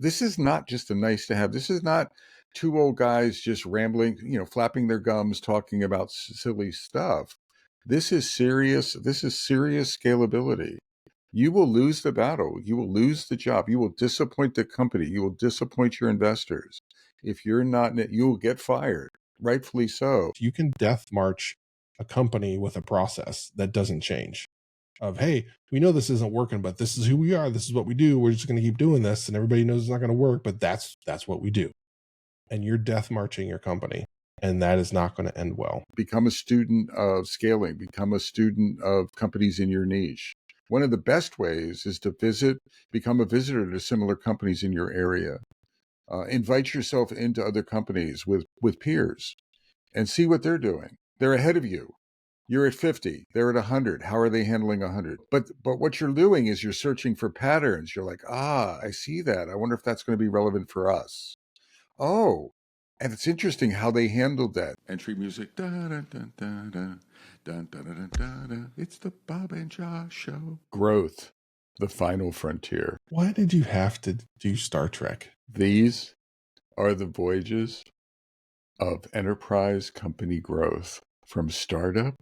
this is not just a nice to have. This is not two old guys just rambling, flapping their gums, talking about silly stuff. This is serious. This is serious scalability. You will lose the battle. You will lose the job. You will disappoint the company. You will disappoint your investors. If you're not, you will get fired, rightfully so. You can death march a company with a process that doesn't change. Of, hey, we know this isn't working, but this is who we are. This is what we do. We're just going to keep doing this, and everybody knows it's not going to work, but that's what we do. And you're death marching your company, and that is not going to end well. Become a student of scaling. Become a student of companies in your niche. One of the best ways is to become a visitor to similar companies in your area. Invite yourself into other companies with peers and see what they're doing. They're ahead of you. You're at 50. They're at 100. How are they handling 100? But what you're doing is you're searching for patterns. You're like, I see that. I wonder if that's going to be relevant for us. Oh, and it's interesting how they handled that. Entry music. Da, da, da, da, da, da, da, da, da, da. It's the Bob and Josh Show. Growth, the final frontier. Why did you have to do Star Trek? These are the voyages of enterprise company growth, from startup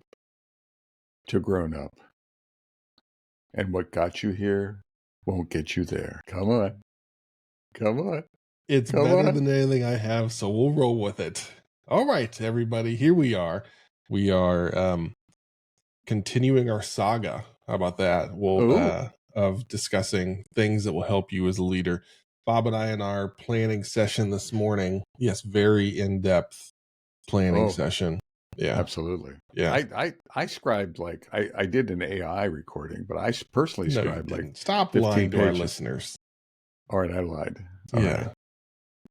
to grown up. And what got you here won't get you there. Come on. Come on. It's Come better on. than anything I have, so we'll roll with it. All right, everybody, here we are. We are continuing our saga. How about that? Of discussing things that will help you as a leader. Bob and I in our planning session this morning. Yes, very in-depth planning session. Yeah, absolutely. Yeah, I scribed, like, I did an AI recording, but I personally scribed like stop 15 lying to pages. our listeners. All right, I lied. All yeah. right.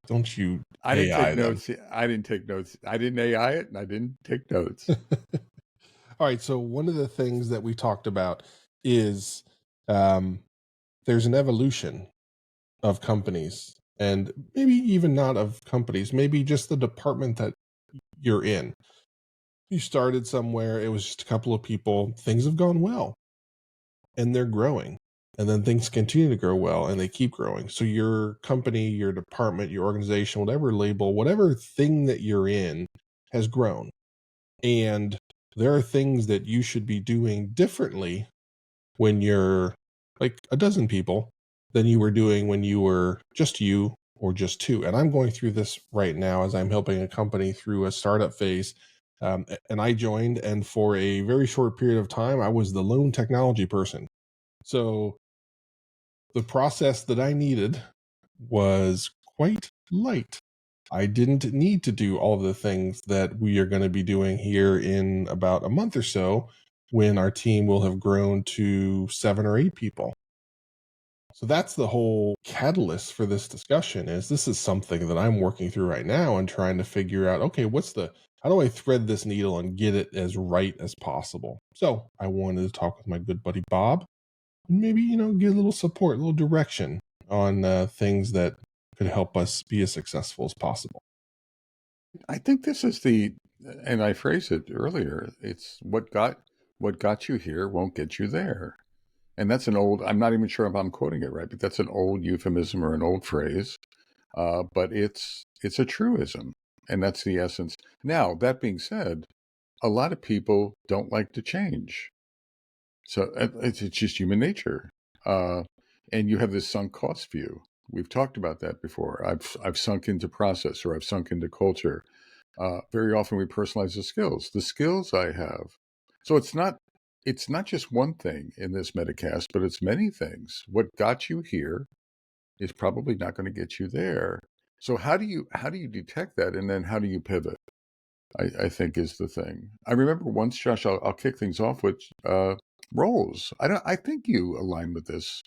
Don't you I didn't AI take them. notes. I didn't take notes. I didn't AI it, and I didn't take notes. All right. So one of the things that we talked about is there's an evolution of companies, and maybe even not of companies, maybe just the department that you're in. You started somewhere, it was just a couple of people, things have gone well, and they're growing. And then things continue to grow well, and they keep growing. So your company, your department, your organization, whatever label, whatever thing that you're in has grown. And there are things that you should be doing differently when you're like a dozen people than you were doing when you were just you or just two. And I'm going through this right now as I'm helping a company through a startup phase. And I joined, and for a very short period of time, I was the lone technology person. So the process that I needed was quite light. I didn't need to do all of the things that we are going to be doing here in about a month or so, when our team will have grown to 7 or 8 people. So that's the whole catalyst for this discussion. This is something that I'm working through right now and trying to figure out, okay, how do I thread this needle and get it as right as possible? So I wanted to talk with my good buddy Bob, and maybe, get a little support, a little direction on things that could help us be as successful as possible. I think this is and I phrased it earlier, it's what got you here won't get you there. And that's I'm not even sure if I'm quoting it right, but that's an old euphemism or an old phrase. But it's a truism, and that's the essence. Now, that being said, a lot of people don't like to change. So it's just human nature. And you have this sunk cost view. We've talked about that before. I've sunk into process, or I've sunk into culture. Very often we personalize the skills I have. So it's not just one thing in this metacast, but it's many things. What got you here is probably not going to get you there. So how do you detect that, and then how do you pivot? I think is the thing. I remember once, Josh. I'll kick things off with roles. I think you align with this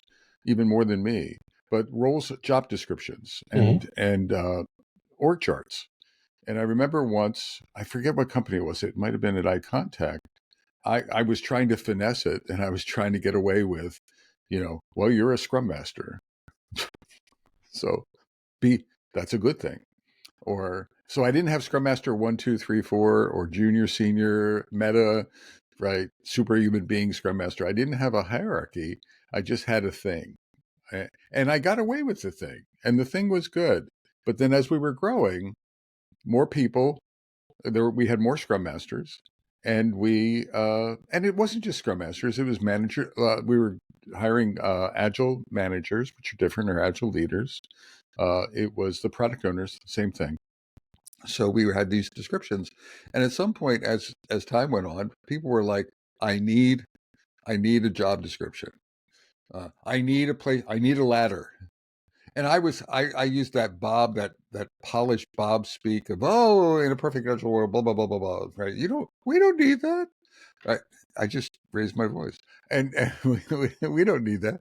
even more than me. But roles, job descriptions, and org charts. And I remember once, I forget what company it was. It might have been at Eye Contact. I was trying to finesse it, and I was trying to get away with, well, you're a scrum master. So that's a good thing. So I didn't have Scrum Master 1, 2, 3, 4, or junior, senior, meta, right? Superhuman being Scrum Master. I didn't have a hierarchy. I just had a thing. And I got away with the thing, and the thing was good. But then as we were growing, more people, we had more scrum masters, and and it wasn't just scrum masters, it was manager. We were hiring agile managers, which are different, or agile leaders. It was the product owners, same thing. So we had these descriptions, and at some point, as time went on, people were like, I need a job description. I need a place. I need a ladder. And I used that polished Bob speak of, oh, in a perfect natural world, blah blah blah blah blah. Right? We don't need that. I, I just raised my voice, and we don't need that,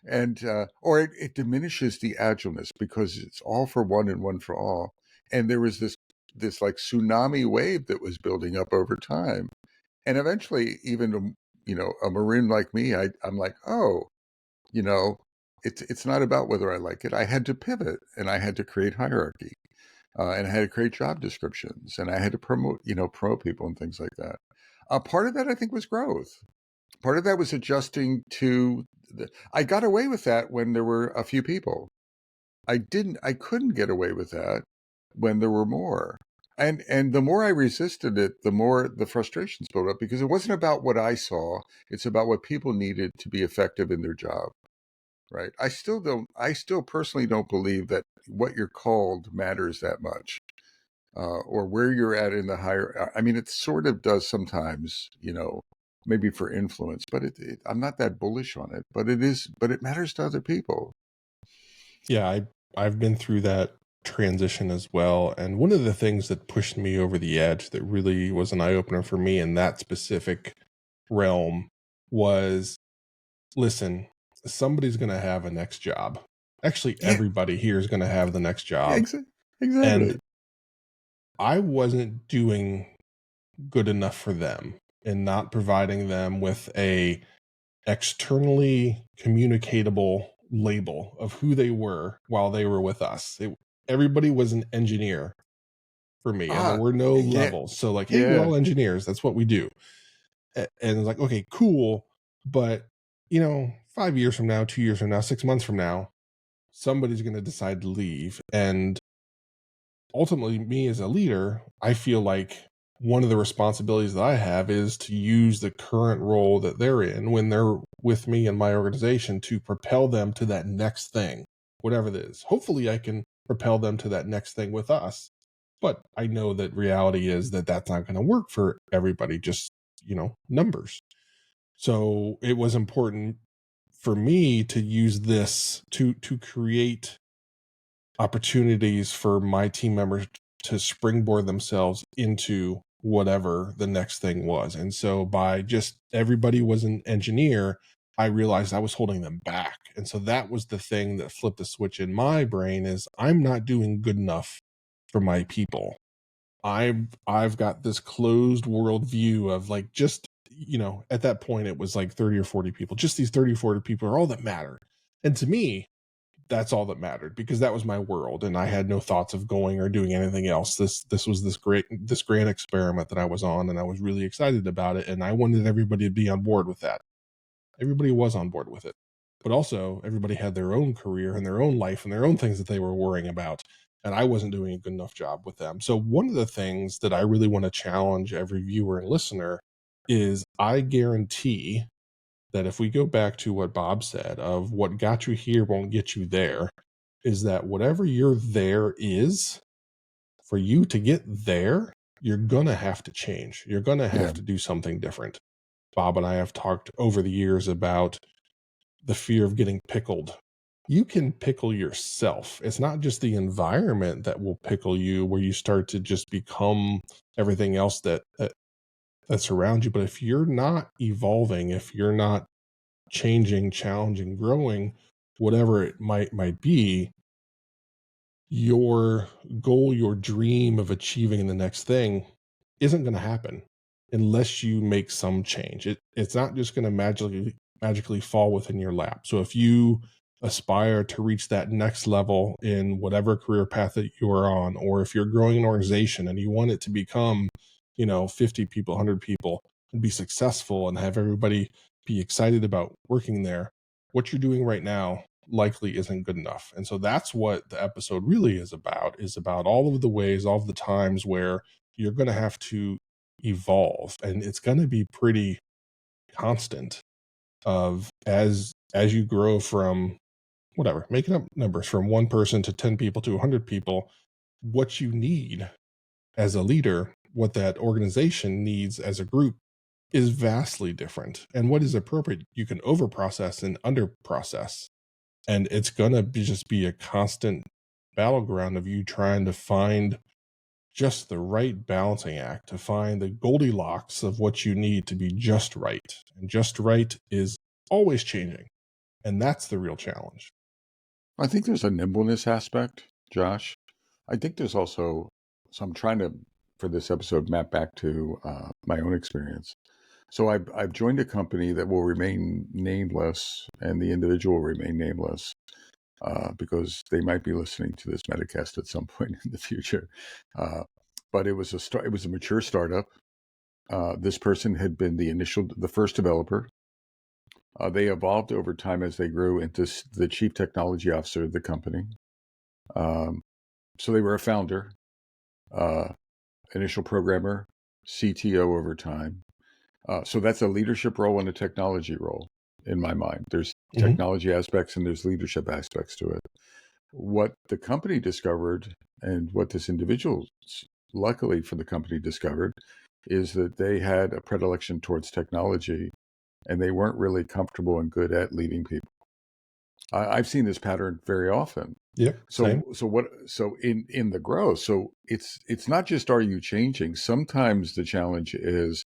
and or it diminishes the agileness because it's all for one and one for all. And there was this like tsunami wave that was building up over time, and eventually, even a maroon like me, I'm like, oh, you know, it's not about whether I like it. I had to pivot, and I had to create hierarchy, and I had to create job descriptions, and I had to promote people and things like that. Part of that, I think, was growth. Part of that was adjusting to I got away with that when there were a few people. I couldn't get away with that when there were more. And the more I resisted it, the more the frustrations built up, because it wasn't about what I saw. It's about what people needed to be effective in their job. Right. I still personally don't believe that what you're called matters that much, or where you're at in the higher. I mean, it sort of does sometimes, maybe for influence, but I'm not that bullish on it. But it matters to other people. Yeah, I've been through that transition as well. And one of the things that pushed me over the edge that really was an eye opener for me in that specific realm was, listen, somebody's going to have a next job. Actually, Yeah, everybody here is going to have the next yeah, job. And exactly. I wasn't doing good enough for them and not providing them with a externally communicatable label of who they were while they were with us. Everybody was an engineer for me, and there Ah, were no yeah, levels. So, like, hey, you're yeah. all engineers. That's what we do. And it's like, okay, cool. But, 5 years from now, 2 years from now, 6 months from now, somebody's going to decide to leave. And ultimately, me as a leader, I feel like one of the responsibilities that I have is to use the current role that they're in when they're with me in my organization to propel them to that next thing, whatever it is. Hopefully, I can propel them to that next thing with us. But I know that reality is that that's not going to work for everybody, just, numbers. So it was important for me to use this to create opportunities for my team members to springboard themselves into whatever the next thing was. And so by just everybody was an engineer, I realized I was holding them back. And so that was the thing that flipped the switch in my brain is I'm not doing good enough for my people. I've got this closed world view of like just at that point it was like 30 or 40 people. Just these 30 or 40 people are all that matter. And to me, that's all that mattered because that was my world and I had no thoughts of going or doing anything else. This was this grand experiment that I was on and I was really excited about it and I wanted everybody to be on board with that. Everybody was on board with it. But also everybody had their own career and their own life and their own things that they were worrying about. And I wasn't doing a good enough job with them. So one of the things that I really want to challenge every viewer and listener is I guarantee that if we go back to what Bob said of what got you here won't get you there, is that whatever your there is, for you to get there, you're going to have to change. You're going to Yeah. have to do something different. Bob and I have talked over the years about the fear of getting pickled. You can pickle yourself. It's not just the environment that will pickle you where you start to just become everything else that's around you. But if you're not evolving, if you're not changing, challenging, growing, whatever it might be, your goal, your dream of achieving the next thing isn't going to happen unless you make some change. It's not just going to magically fall within your lap. So if you aspire to reach that next level in whatever career path that you are on, or if you're growing an organization and you want it to become, 50 people, 100 people and be successful and have everybody be excited about working there, what you're doing right now likely isn't good enough. And so that's what the episode really is about all of the ways, all of the times where you're going to have to evolve, and it's going to be pretty constant of as you grow from whatever, making up numbers from one person to 10 people to 100 people, what you need as a leader, what that organization needs as a group is vastly different. And what is appropriate, you can over process and under process. And it's going to be just be a constant battleground of you trying to find just the right balancing act, to find the Goldilocks of what you need to be just right. And just right is always changing. And that's the real challenge. I think there's a nimbleness aspect, Josh. I think there's also, so I'm trying to, for this episode, map back to my own experience. So I've joined a company that will remain nameless, and the individual will remain nameless because they might be listening to this Metacast at some point in the future. Uh, but it was a mature startup. This person had been the first developer. They evolved over time as they grew into the chief technology officer of the company. Um, so they were a founder, uh, initial programmer, CTO over time. So that's a leadership role and a technology role in my mind. There's Mm-hmm. technology aspects and there's leadership aspects to it. What the company discovered and what this individual, luckily for the company, discovered is that they had a predilection towards technology and they weren't really comfortable and good at leading people. I've seen this pattern very often. Yep. Same. So in the growth, so it's not just are you changing? Sometimes the challenge is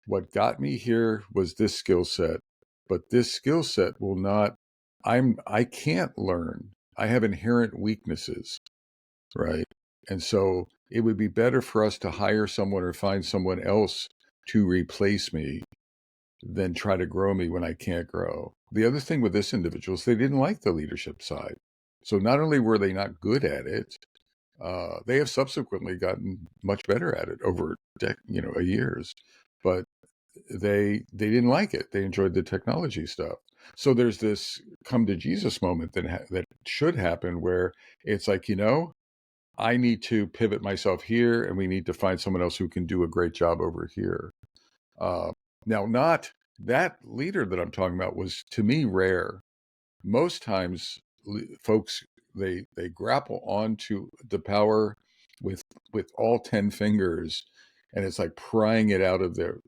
what got me here was this skill set, but this skill set will not, I can't learn. I have inherent weaknesses, right? And so it would be better for us to hire someone or find someone else to replace me than try to grow me when I can't grow. The other thing with this individual is they didn't like the leadership side. So not only were they not good at it, they have subsequently gotten much better at it over years, but they didn't like it. They enjoyed the technology stuff. So there's this come to Jesus moment that should happen where it's like, I need to pivot myself here, and we need to find someone else who can do a great job over here. Uh, Now, not that leader that I'm talking about was to me rare. Most times, folks they grapple onto the power with all 10 fingers, and it's like prying it out of their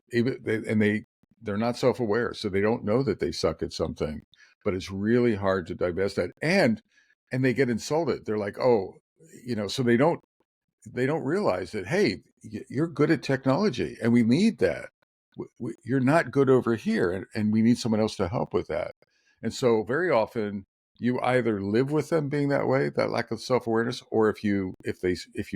they're not self-aware, so they don't know that they suck at something, but it's really hard to divest that, and they get insulted. They're like, oh, so they don't realize that, hey, you're good at technology and we need that. You're not good over here, and we need someone else to help with that. And so very often you either live with them being that way, that lack of self-awareness, or if you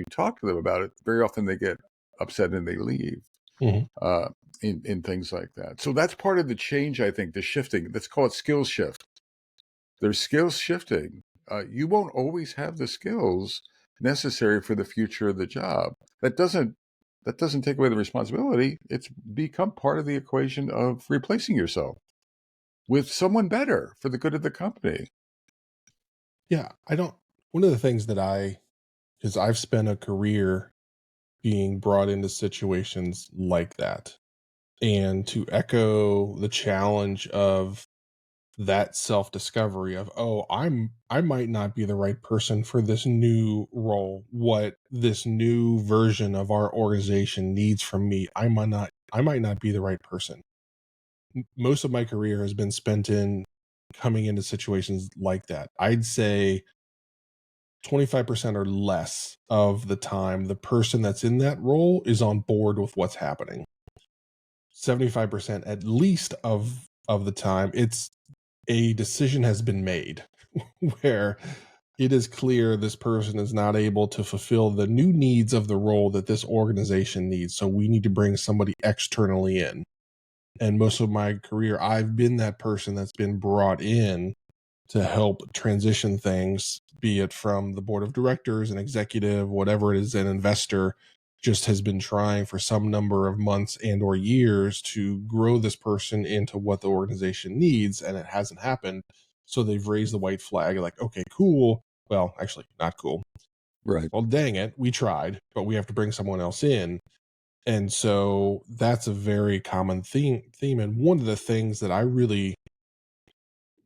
talk to them about it, very often they get upset and they leave Mm-hmm. uh, in things like that. So that's part of the change, I think, the shifting. Let's call it skills shift. There's skills shifting. You won't always have the skills necessary for the future of the job. That doesn't take away the responsibility. It's become part of the equation of replacing yourself with someone better for the good of the company. Yeah. One of the things is I've spent a career being brought into situations like that. And to echo the challenge of that self-discovery of, oh, I might not be the right person for this new role, what this new version of our organization needs from me, I might not be the right person. Most of my career has been spent in coming into situations like that. I'd say 25% or less of the time the person that's in that role is on board with what's happening. 75% at least of the time, it's a decision has been made where it is clear this person is not able to fulfill the new needs of the role that this organization needs, so we need to bring somebody externally in. And most of my career I've been that person that's been brought in to help transition things, be it from the board of directors, an executive, whatever it is, an investor just has been trying for some number of months and or years to grow this person into what the organization needs, and it hasn't happened. So they've raised the white flag, like, okay, cool. Well, actually, not cool. Right. Well, dang it, we tried, but we have to bring someone else in. And so that's a very common theme. And one of the things that I really,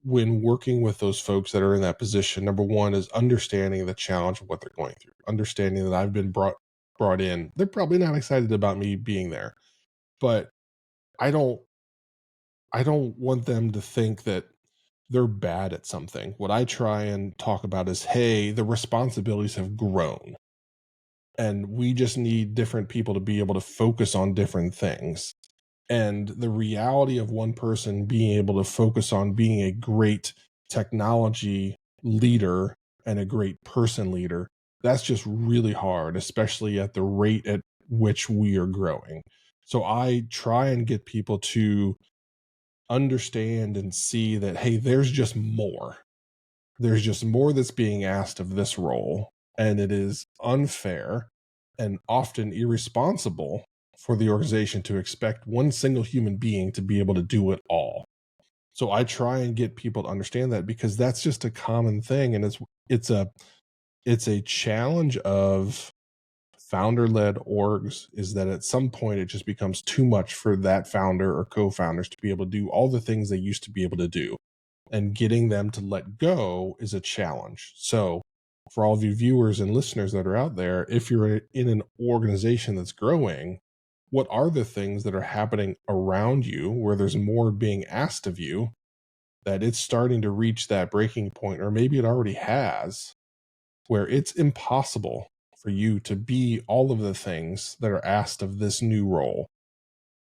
when working with those folks that are in that position, number one is understanding the challenge of what they're going through, understanding that I've been brought in. They're probably not excited about me being there, but I don't I don't want them to think that they're bad at something. What I try and talk about is, hey, the responsibilities have grown and we just need different people to be able to focus on different things. And the reality of one person being able to focus on being a great technology leader and a great person leader, that's just really hard, especially at the rate at which we are growing. So I try and get people to understand and see that, hey, there's just more. There's just more that's being asked of this role, and it is unfair and often irresponsible for the organization to expect one single human being to be able to do it all. So I try and get people to understand that, because that's just a common thing, and it's a it's a challenge of founder led orgs, is that at some point it just becomes too much for that founder or co-founders to be able to do all the things they used to be able to do, and getting them to let go is a challenge. So for all of you viewers and listeners that are out there, if you're in an organization that's growing, what are the things that are happening around you where there's more being asked of you, that it's starting to reach that breaking point, or maybe it already has, where it's impossible for you to be all of the things that are asked of this new role?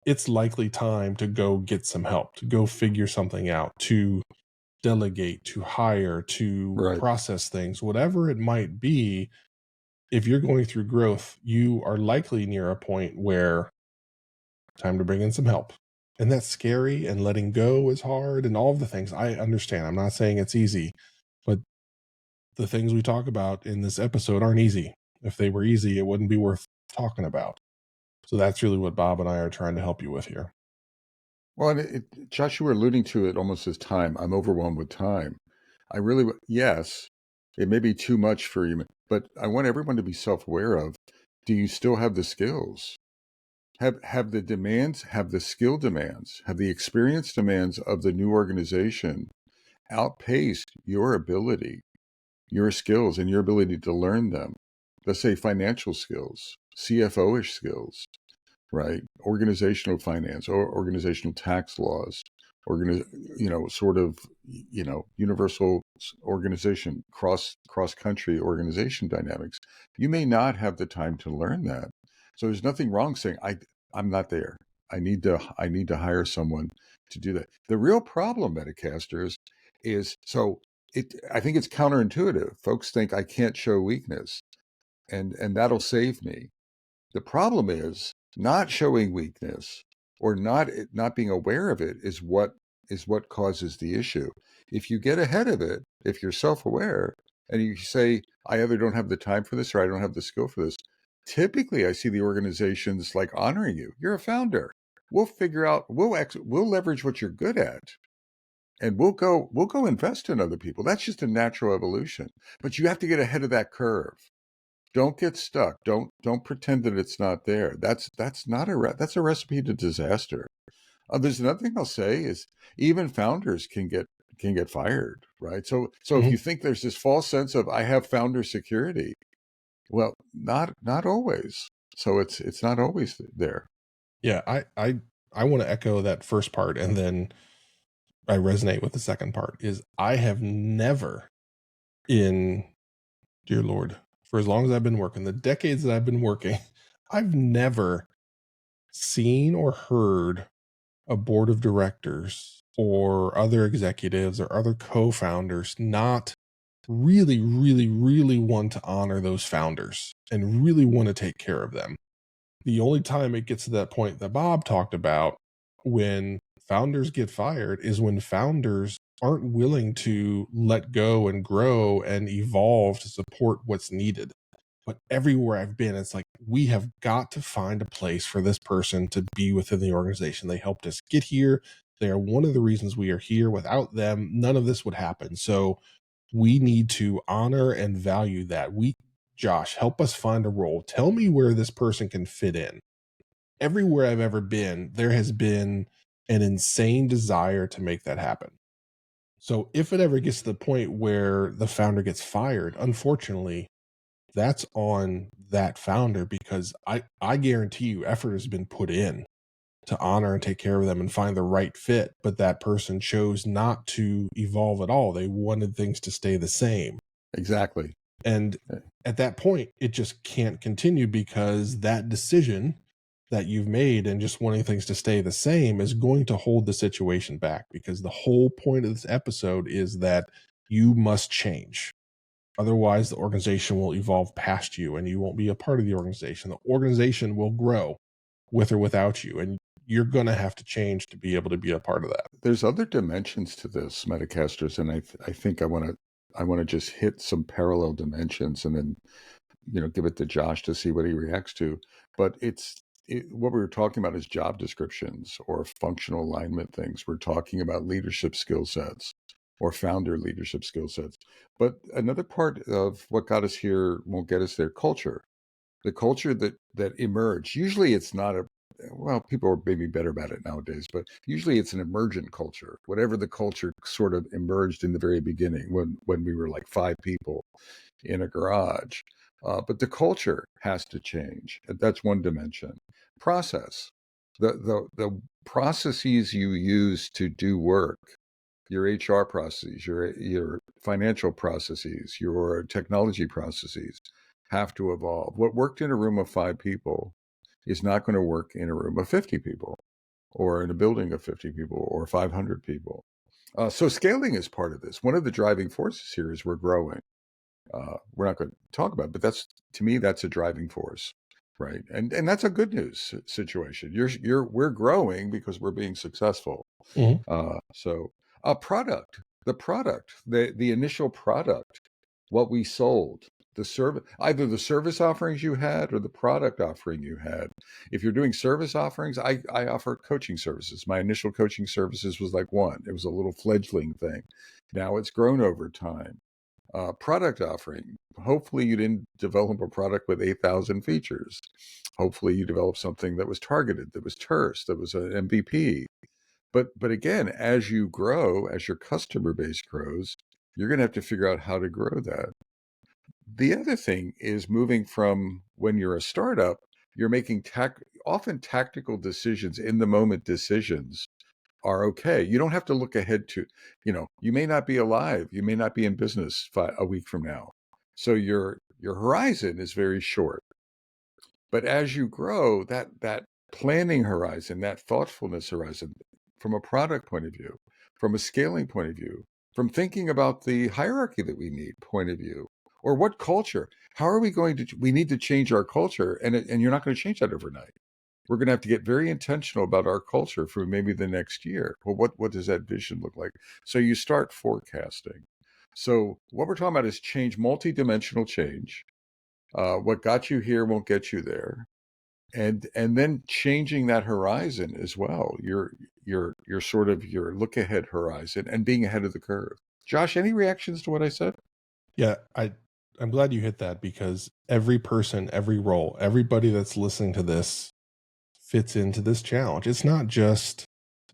It's likely time to go get some help, to go figure something out, to delegate, to hire, to Right. process things, whatever it might be. If you're going through growth, you are likely near a point where time to bring in some help. And that's scary, and letting go is hard, and all of the things. I understand. I'm not saying it's easy, but the things we talk about in this episode aren't easy. If they were easy, it wouldn't be worth talking about. So that's really what Bob and I are trying to help you with here. Well, and Josh, you were alluding to it almost as time. I'm overwhelmed with time. I really, yes, it may be too much for you, but I want everyone to be self-aware of, do you still have the skills? Have the demands, have the skill demands, have the experience demands of the new organization outpaced your ability, your skills, and your ability to learn them? Let's say financial skills, CFO-ish skills, right? Organizational finance or organizational tax laws, sort of, universal organization, cross country organization dynamics. You may not have the time to learn that. So there's nothing wrong saying I'm not there. I need to hire someone to do that. The real problem, Metacasters, is I think it's counterintuitive. Folks think I can't show weakness and that'll save me. The problem is not showing weakness or not being aware of it is what causes the issue. If you get ahead of it, if you're self-aware and you say, I either don't have the time for this or I don't have the skill for this, typically I see the organizations like honoring you. You're a founder. We'll figure out, we'll leverage what you're good at and we'll go invest in other people. That's just a natural evolution. But you have to get ahead of that curve. Don't get stuck. Don't pretend that it's not there. That's not that's a recipe to disaster. There's another thing I'll say is even founders can get fired, right? So if Mhm. you think there's this false sense of I have founder security, well, not always. So it's not always there. Yeah, I want to echo that first part, and then I resonate with the second part. Is I have never, in, dear Lord, for as long as I've been working, the decades that I've been working, I've never seen or heard a board of directors or other executives or other co-founders not really, really, really want to honor those founders and really want to take care of them. The only time it gets to that point that Bob talked about, when founders get fired, is when founders aren't willing to let go and grow and evolve to support what's needed. But everywhere I've been, it's like, we have got to find a place for this person to be within the organization. They helped us get here. They are one of the reasons we are here. Without them, none of this would happen. So we need to honor and value that. Josh, help us find a role. Tell me where this person can fit in. Everywhere I've ever been, there has been an insane desire to make that happen. So if it ever gets to the point where the founder gets fired, unfortunately, that's on that founder, because I guarantee you effort has been put in to honor and take care of them and find the right fit, but that person chose not to evolve at all. They wanted things to stay the same. Exactly. And at that point, it just can't continue, because that decision that you've made and just wanting things to stay the same is going to hold the situation back, because the whole point of this episode is that you must change. Otherwise, the organization will evolve past you and you won't be a part of the organization. The organization will grow with or without you. And you're going to have to change to be able to be a part of that. There's other dimensions to this, Metacasters, and I think I want to just hit some parallel dimensions and then give it to Josh to see what he reacts to. But what we were talking about is job descriptions or functional alignment things. We're talking about leadership skill sets or founder leadership skill sets. But another part of what got us here won't get us there. Culture, the culture that emerged. Usually, it's not a well. People are maybe better about it nowadays, but usually it's an emergent culture. Whatever the culture sort of emerged in the very beginning, when we were like 5 people in a garage. But the culture has to change. That's one dimension. Process. The processes you use to do work, your HR processes, your financial processes, your technology processes have to evolve. What worked in a room of 5 people is not going to work in a room of 50 people or in a building of 50 people or 500 people. So scaling is part of this. One of the driving forces here is we're growing. We're not going to talk about it, but to me, that's a driving force, right? And that's a good news situation. We're growing because we're being successful. Mhm. So a product, the initial product, what we sold, the service, either the service offerings you had or the product offering you had. If you're doing service offerings, I offer coaching services. My initial coaching services was like one. It was a little fledgling thing. Now it's grown over time. Product offering. Hopefully, you didn't develop a product with 8,000 features. Hopefully, you developed something that was targeted, that was terse, that was an MVP. But again, as you grow, as your customer base grows, you're going to have to figure out how to grow that. The other thing is moving from when you're a startup, you're making often tactical decisions, in the moment decisions are okay. You don't have to look ahead to, you may not be alive, you may not be in business a week from now. So your horizon is very short. But as you grow, that planning horizon, that thoughtfulness horizon, from a product point of view, from a scaling point of view, from thinking about the hierarchy that we need point of view, or what culture, how are we need to change our culture, and you're not going to change that overnight. We're going to have to get very intentional about our culture for maybe the next year. Well, what does that vision look like? So you start forecasting. So what we're talking about is change, multidimensional change. What got you here won't get you there, and then changing that horizon as well. Your sort of your look ahead horizon and being ahead of the curve. Josh, any reactions to what I said? Yeah, I'm glad you hit that, because every person, every role, everybody that's listening to this fits into this challenge. It's not just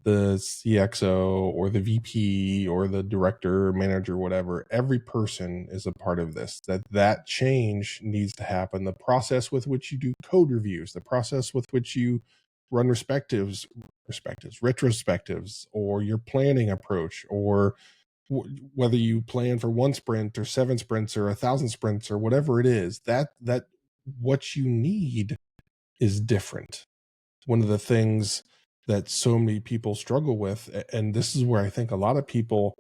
the CXO or the VP or the director, manager, whatever. Every person is a part of this. That change needs to happen. The process with which you do code reviews, the process with which you run retrospectives, or your planning approach, or whether you plan for 1 sprint or 7 sprints or 1,000 sprints or whatever it is, that what you need is different. One of the things that so many people struggle with, and this is where I think a lot of people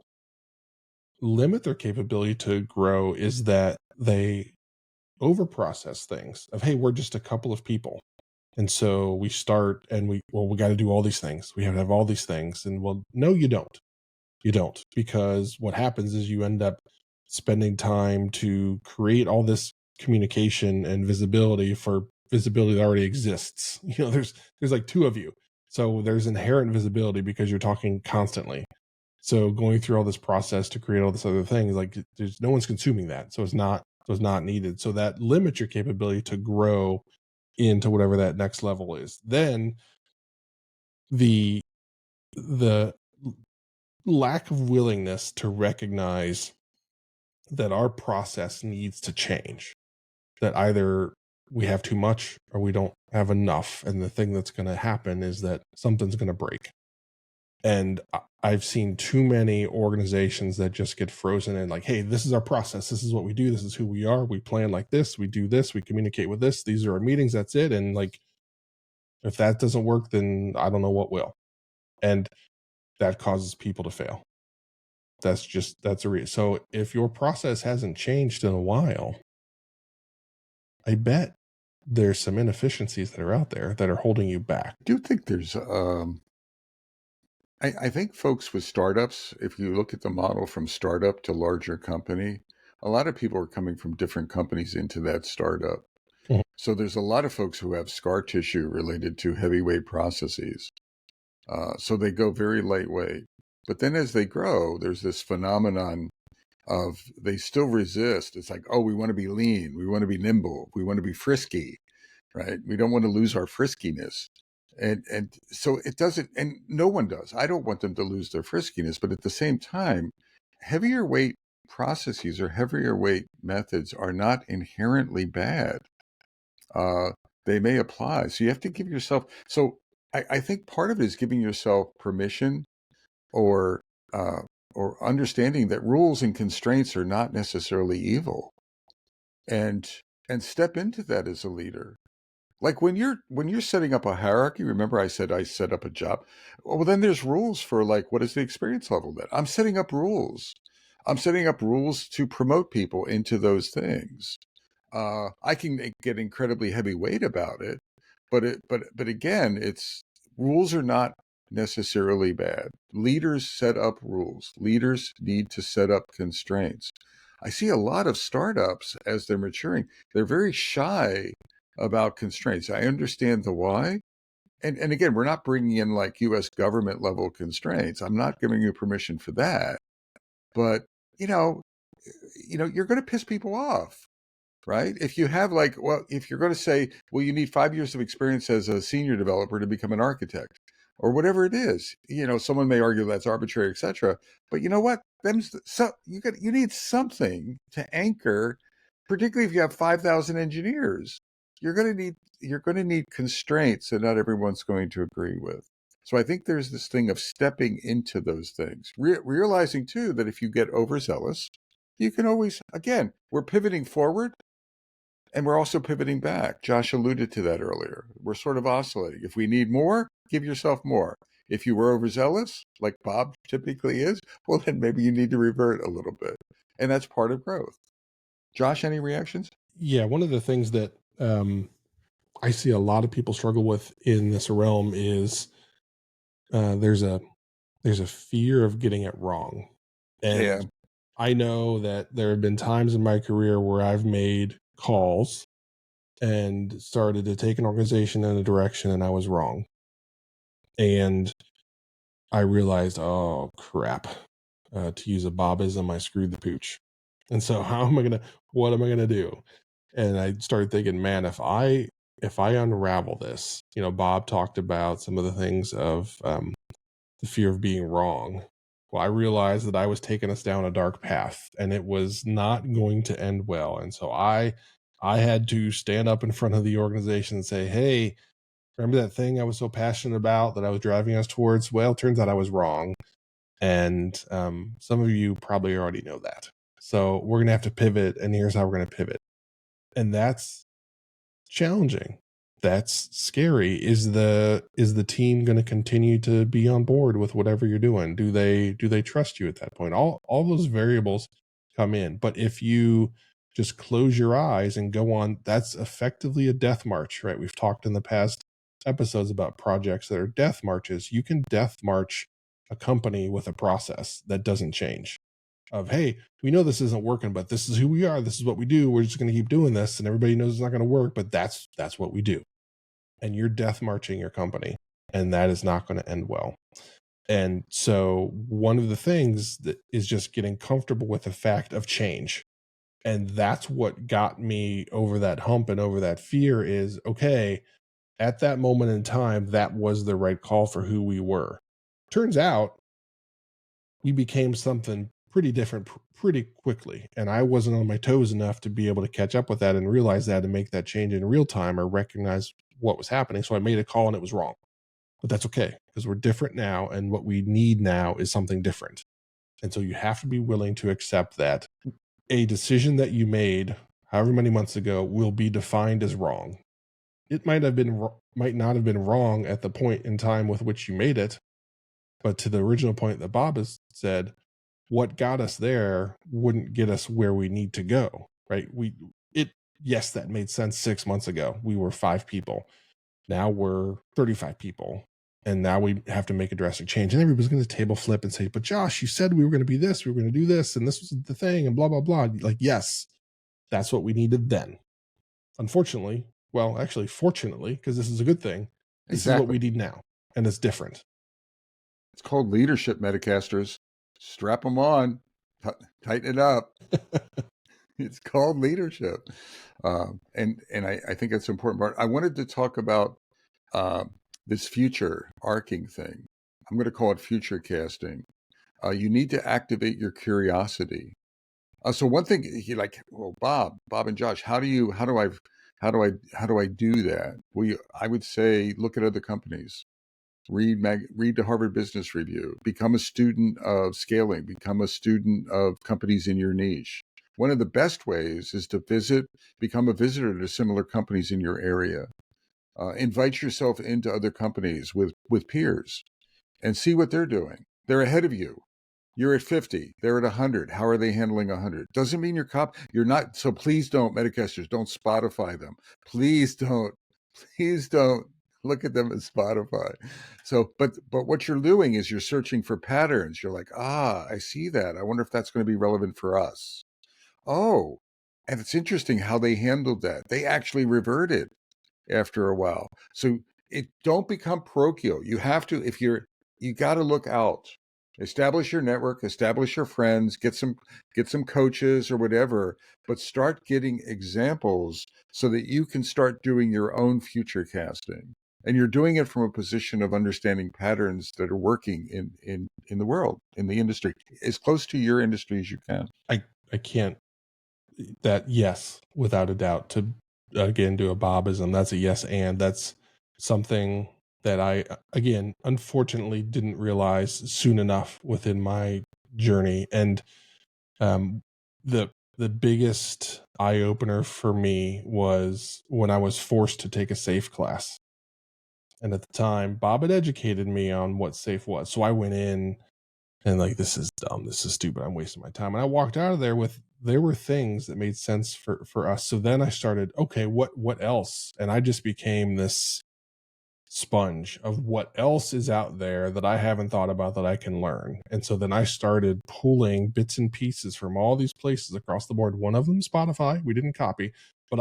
limit their capability to grow, is that they overprocess things of, hey, we're just a couple of people. And so we start and we got to do all these things. We have to have all these things. And well, no, you don't. You don't, because what happens is you end up spending time to create all this communication and visibility for visibility that already exists. There's like 2 of you. So there's inherent visibility because you're talking constantly. So going through all this process to create all this other things, like there's no one's consuming that. So it's not needed. So that limits your capability to grow into whatever that next level is. Then the the lack of willingness to recognize that our process needs to change. That either we have too much or we don't have enough. And the thing that's going to happen is that something's going to break. And I've seen too many organizations that just get frozen in like, hey, this is our process. This is what we do. This is who we are. We plan like this. We do this. We communicate with this. These are our meetings. That's it. And like, if that doesn't work, then I don't know what will. And that causes people to fail. That's a reason. So if your process hasn't changed in a while, I bet there's some inefficiencies that are out there that are holding you back. I do think there's I think folks with startups, if you look at the model from startup to larger company, a lot of people are coming from different companies into that startup. Mhm. So there's a lot of folks who have scar tissue related to heavyweight processes. So they go very lightweight. But then as they grow, there's this phenomenon of they still resist. It's like, oh, we want to be lean, we want to be nimble, we want to be frisky, right? We don't want to lose our friskiness. And so it doesn't, and no one does. I don't want them to lose their friskiness, but at the same time, heavier weight processes or heavier weight methods are not inherently bad. Uh, they may apply. So you have to give yourself. So I think part of it is giving yourself permission or uh, or understanding that rules and constraints are not necessarily evil, and step into that as a leader. Like when you're setting up a hierarchy, remember I said I set up a job. Well, then there's rules for like what is the experience level that I'm setting up rules. I'm setting up rules to promote people into those things. I can get incredibly heavyweight about it, but again, it's rules are not necessarily bad. Leaders set up rules. Leaders need to set up constraints. I see a lot of startups as they're maturing. They're very shy about constraints. I understand the why. And again, we're not bringing in like US government level constraints. I'm not giving you permission for that. But, you know, you're going to piss people off, right? If you have like, well, if you're going to say, well, you need 5 years of experience as a senior developer to become an architect or whatever it is, someone may argue that's arbitrary, etc. But you know what? So you need something to anchor, particularly if you have 5,000 engineers. You're going to need constraints that not everyone's going to agree with. So I think there's this thing of stepping into those things, realizing too that if you get overzealous, you can always, again, we're pivoting forward and we're also pivoting back. Josh alluded to that earlier. We're sort of oscillating. If we need more, give yourself more. If you were overzealous, like Bob typically is, well, then maybe you need to revert a little bit. And that's part of growth. Josh, any reactions? Yeah, one of the things that I see a lot of people struggle with in this realm is there's a fear of getting it wrong. Yeah. And I know that there have been times in my career where I've made calls and started to take an organization in a direction and I was wrong. And I realized, oh crap, to use a Bobism, I screwed the pooch. And so what am I gonna do? And I started thinking, man, if I unravel this, Bob talked about some of the things of the fear of being wrong. Well, I realized that I was taking us down a dark path and it was not going to end well. And so I had to stand up in front of the organization and say, hey, remember that thing I was so passionate about that I was driving us towards? Well, it turns out I was wrong. And some of you probably already know that. So we're going to have to pivot, and here's how we're going to pivot. And that's challenging. That's scary. Is the team going to continue to be on board with whatever you're doing? Do they trust you at that point? All those variables come in. But if you just close your eyes and go on, that's effectively a death march, right? We've talked in the past episodes about projects that are death marches. You can death march a company with a process that doesn't change. Of, hey, we know this isn't working, but this is who we are. This is what we do. We're just going to keep doing this, and everybody knows it's not going to work, but that's what we do. And you're death marching your company. and that is not going to end well. And so one of the things that is just getting comfortable with the fact of change. And that's what got me over that hump and over that fear is okay, at that moment in time, that was the right call for who we were. Turns out we became something pretty different pretty quickly. And I wasn't on my toes enough to be able to catch up with that and realize that and make that change in real time or recognize what was happening. So I made a call and it was wrong. But that's okay because we're different now. And what we need now is something different. And so you have to be willing to accept that a decision that you made however many months ago will be defined as wrong. It might not have been wrong at the point in time with which you made it, but to the original point that Bob has said, what got us there wouldn't get us where we need to go, right? It yes, that made sense 6 months ago. We were 5 people. Now we're 35 people. And now we have to make a drastic change. And everybody's going to table flip and say, but Josh, you said we were going to be this, we were going to do this, and this was the thing, and blah, blah, blah. Like, yes, that's what we needed then. Unfortunately, well, actually, fortunately, because this is a good thing, this is what Exactly. we need now. And it's different. It's called leadership, Metacasters. Strap them on, tighten it up. It's called leadership. And I think that's an important part. I wanted to talk about uh, this future arcing thing. I'm going to call it future casting. You need to activate your curiosity. So one thing you like, well, Bob and Josh, how do I do that? Well, I would say look at other companies, read the Harvard Business Review, become a student of scaling, become a student of companies in your niche. One of the best ways is to become a visitor to similar companies in your area. Invite yourself into other companies with peers and see what they're doing. They're ahead of you. You're at 50. They're at 100. How are they handling 100? Doesn't mean you're not. So please don't, Metacasters, don't Spotify them. Please don't look at them as Spotify. So, but what you're doing is you're searching for patterns. You're like, I see that. I wonder if that's going to be relevant for us. Oh, and it's interesting how they handled that. They actually reverted after a while. So it don't become parochial. You have to you got to look out. Establish your network, establish your friends, get some coaches or whatever, but start getting examples so that you can start doing your own future casting. And you're doing it from a position of understanding patterns that are working in the world, in the industry, as close to your industry as you can. I can't that yes, without a doubt. To again do a Bobism, that's a yes, and that's something that I again unfortunately didn't realize soon enough within my journey. And um, the the biggest eye opener for me was when I was forced to take a SAFE class. And at the time, Bob had educated me on what SAFE was, so I went in and like, this is dumb, this is stupid, I'm wasting my time. And I walked out of there with there were things that made sense for us. So then I started, okay, what else? And I just became this sponge of what else is out there that I haven't thought about that I can learn. And so then I started pulling bits and pieces from all these places across the board. One of them Spotify, we didn't copy, but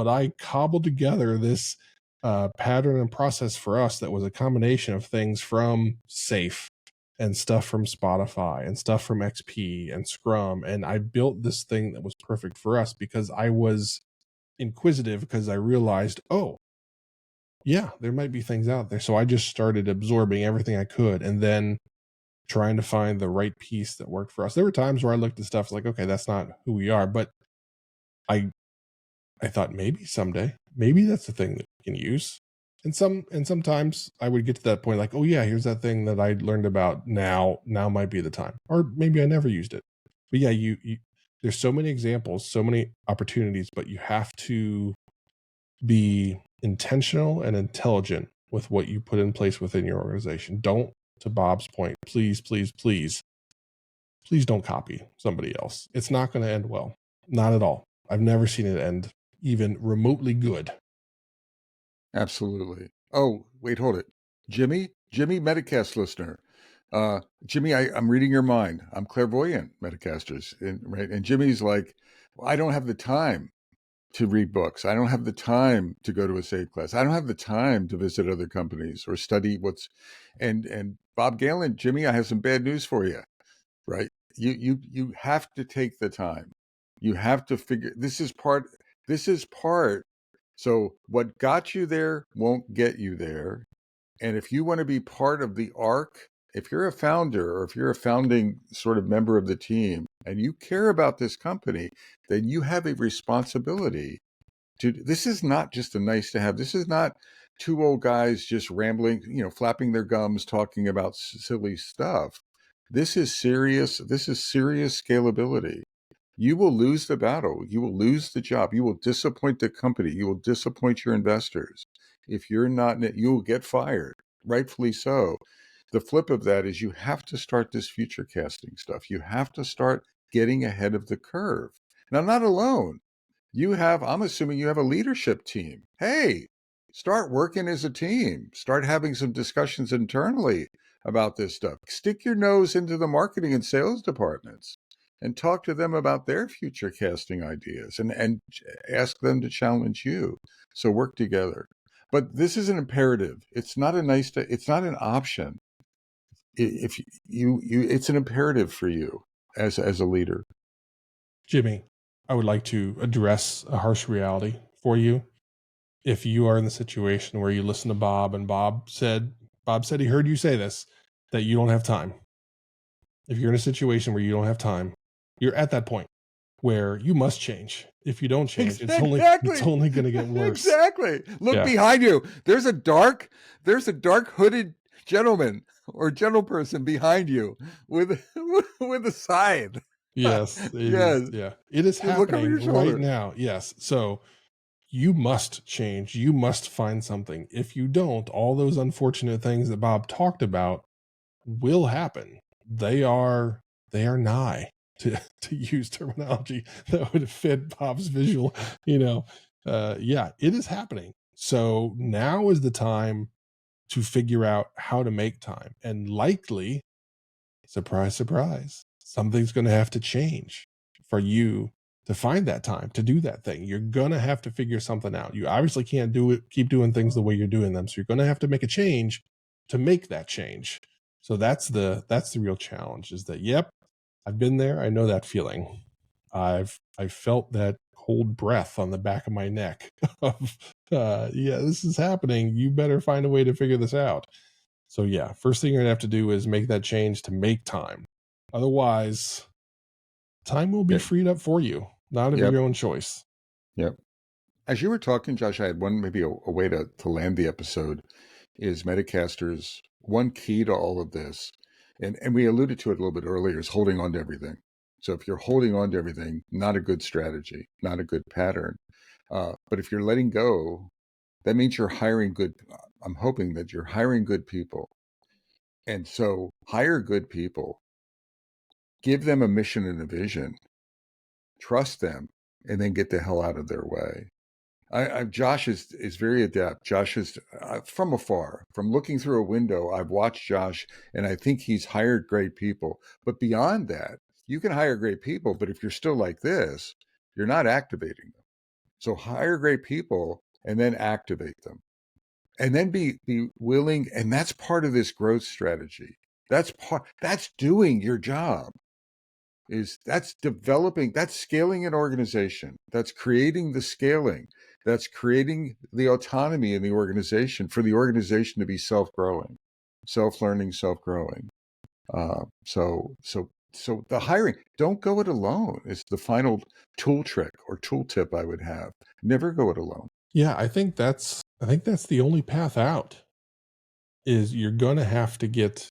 I cobbled together this pattern and process for us that was a combination of things from Safe and stuff from Spotify and stuff from XP and Scrum. And I built this thing that was perfect for us because I was inquisitive because I realized, oh, yeah, there might be things out there. So I just started absorbing everything I could and then trying to find the right piece that worked for us. There were times where I looked at stuff like, okay, that's not who we are, but I I thought maybe someday, maybe that's the thing that we can use. And sometimes I would get to that point like, oh yeah, here's that thing that I learned about now might be the time. Or maybe I never used it. But yeah, you there's so many examples, so many opportunities, but you have to be intentional and intelligent with what you put in place within your organization. Don't, to Bob's point, please don't copy somebody else. It's not going to end well. Not at all. I've never seen it end even remotely good. Absolutely. Oh, wait, hold it. Jimmy, Metacast listener. Jimmy, I'm reading your mind. I'm clairvoyant, Metacasters. Right? And Jimmy's like, well, I don't have the time. to read books. I don't have the time to go to a SAVE class. I don't have the time to visit other companies or study what's and Bob Galen, Jimmy, I have some bad news for you, right? You have to take the time. You have to figure this is part. So what got you there won't get you there. And if you want to be part of the arc, if you're a founder or if you're a founding sort of member of the team and you care about this company, then you have a responsibility to. This is not just a nice to have. This is not two old guys just rambling, flapping their gums, talking about silly stuff. This is serious. This is serious scalability. You will lose the battle. You will lose the job. You will disappoint the company. You will disappoint your investors. If you're not, you will get fired, rightfully so. The flip of that is you have to start this future casting stuff. You have to start getting ahead of the curve. Now, not alone. I'm assuming you have a leadership team. Hey, start working as a team. Start having some discussions internally about this stuff. Stick your nose into the marketing and sales departments and talk to them about their future casting ideas and ask them to challenge you. So work together. But this is an imperative. It's not it's not an option. If it's an imperative for you as a leader. Jimmy, I would like to address a harsh reality for you. If you are in the situation where you listen to Bob and Bob said he heard you say this, that you don't have time. If you're in a situation where you don't have time, you're at that point where you must change. If you don't change, it's Exactly. only going to get worse. Exactly. Look Yeah. behind you. There's a dark hooded gentleman or gentleperson behind you with with a scythe. Yes, it is. Yes. Yeah. It is Look over happening your right shoulder. now. Yes. So you must change. You must find something. If you don't, all those unfortunate things that Bob talked about will happen. They are nigh to use terminology that would fit Bob's visual, yeah, it is happening. So now is the time to figure out how to make time. And likely, surprise, surprise, something's going to have to change for you to find that time to do that thing. You're going to have to figure something out. You obviously can't keep doing things the way you're doing them. So you're going to have to make a change to make that change. So that's the real challenge, is that, yep, I've been there. I know that feeling. I've felt that cold breath on the back of my neck of, yeah, this is happening. You better find a way to figure this out. So yeah, first thing you're gonna have to do is make that change to make time. Otherwise, time will be Yep. freed up for you, not of Yep. your own choice. Yep. As you were talking, Josh, I had one maybe a way to land the episode is Metacasters. One key to all of this, and we alluded to it a little bit earlier, is holding on to everything. So if you're holding on to everything, not a good strategy, not a good pattern. But if you're letting go, that means you're hiring good. I'm hoping that you're hiring good people. And so hire good people, give them a mission and a vision, trust them, and then get the hell out of their way. Josh is very adept. Josh is from afar, from looking through a window. I've watched Josh, and I think he's hired great people. But beyond that, you can hire great people, but if you're still like this, you're not activating them. So hire great people and then activate them, and then be willing. And that's part of this growth strategy. That's doing your job. That's developing, that's scaling an organization, that's creating the scaling, that's creating the autonomy in the organization for the organization to be self-growing, self-learning, self-growing. So the hiring, don't go it alone. It's the final tool trick or tool tip I would have. Never go it alone. Yeah, I think that's the only path out. Is you're gonna have to get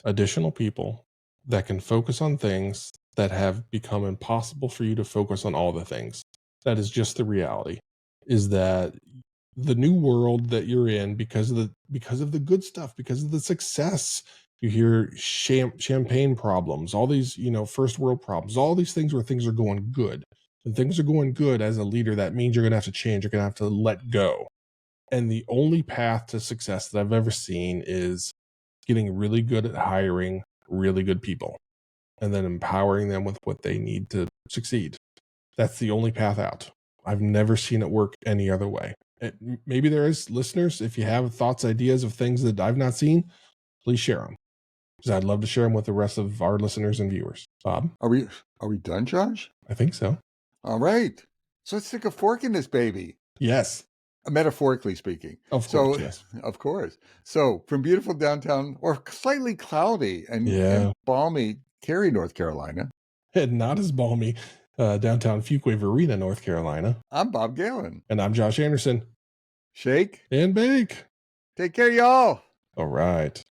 additional people that can focus on things that have become impossible for you to focus on all the things. That is just the reality. Is that the new world that you're in, because of the good stuff, because of the success, you hear champagne problems, all these, first world problems, all these things where things are going good. And things are going good, as a leader, that means you're going to have to change, you're going to have to let go. And the only path to success that I've ever seen is getting really good at hiring really good people and then empowering them with what they need to succeed. That's the only path out. I've never seen it work any other way. Maybe there is listeners. If you have thoughts, ideas of things that I've not seen, please share them because I'd love to share them with the rest of our listeners and viewers. Bob, Are we done, Josh? I think so. All right. So let's stick a fork in this baby. Yes, Metaphorically speaking. of course. So, Yes. of course. So, from beautiful downtown or slightly cloudy and Yeah, balmy Cary, North Carolina, and not as balmy downtown Fuquay-Varina, North Carolina. I'm Bob Galen. And I'm Josh Anderson. Shake. And bake. Take care, y'all. All right.